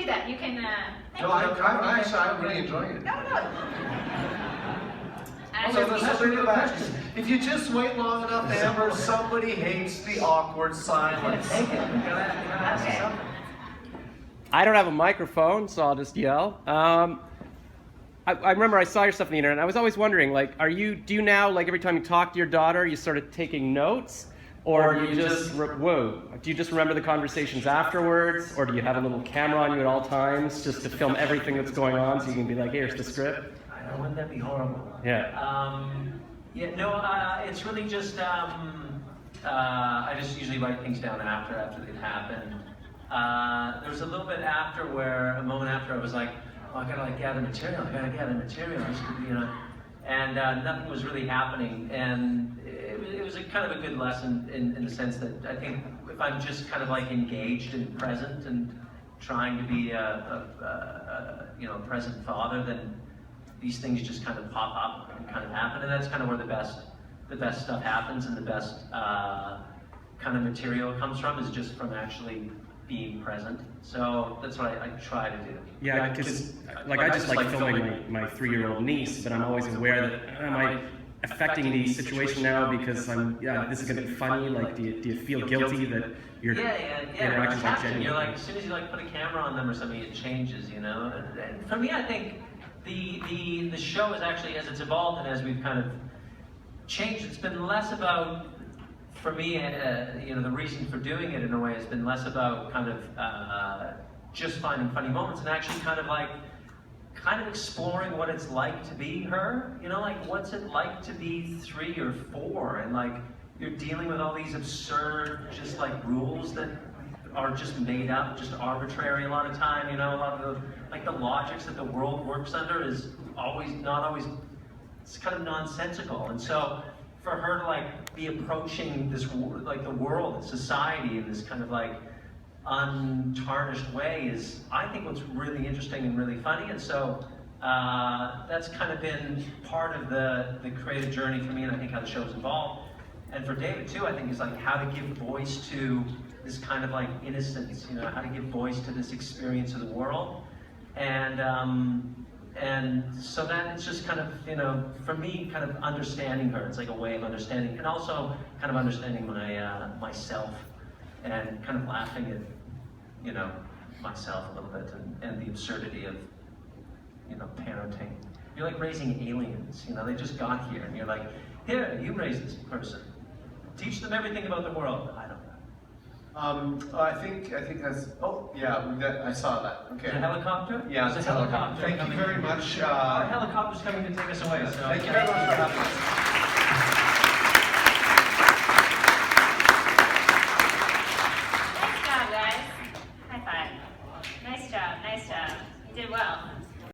that. You can. No, I'm really enjoying it. No. So let's bring it back. If you just wait long enough, Amber, somebody hates the awkward silence. Take it. Okay. I don't have a microphone, so I'll just yell. I remember I saw your stuff on the internet, and I was always wondering, like, do you now, like, every time you talk to your daughter, you started taking notes? Or do you just remember the conversations afterwards? Or do you have a little camera on you at all times just to film everything that's going on so you can be like, hey, here's the script? I know, wouldn't that be horrible? Yeah. It's really just, I just usually write things down after they've happened. There was a little bit after a moment after I was like, oh, I gotta gather material, and nothing was really happening. And it was a kind of a good lesson in the sense that I think if I'm just kind of like engaged and present and trying to be a present father, then these things just kind of pop up and kind of happen, and that's kind of where the best stuff happens, and the best kind of material comes from is just from actually being present. So that's what I try to do. Yeah, because I just like filming my 3-year-old niece, but I'm always aware that am I affecting the situation now because this is gonna be funny? Like, do you feel guilty that your interactions are genuine? You're like, as soon as you like put a camera on them or something, it changes, you know. And for me, I think the show is actually, as it's evolved and as we've kind of changed, it's been less about, for me, the reason for doing it in a way has been less about kind of just finding funny moments and actually kind of exploring what it's like to be her, you know, like what's it like to be 3 or 4, and like you're dealing with all these absurd, just like rules that are just made up, just arbitrary a lot of time, you know, a lot of the logics that the world works under is not always, it's kind of nonsensical. And so for her to like be approaching this, like the world and society in this kind of like untarnished way is, I think, what's really interesting and really funny. And so that's kind of been part of the creative journey for me, and I think how the show's evolved. And for David too, I think is like how to give voice to this kind of like innocence, you know, how to give voice to this experience of the world. And so that it's just kind of, you know, for me, kind of understanding her. It's like a way of understanding, and also kind of understanding myself, and kind of laughing at, you know, myself a little bit, and the absurdity of, you know, parenting. You're like raising aliens, you know, they just got here, and you're like, here, you raise this person. Teach them everything about the world. I don't know. I think that's. Oh, yeah, I saw that. Okay. Is it a helicopter? Yeah, it's a helicopter. Thank you very much. Our helicopter's coming to take us away. So thank you very much for having us. Nice job, guys. High five. Nice job. You did well.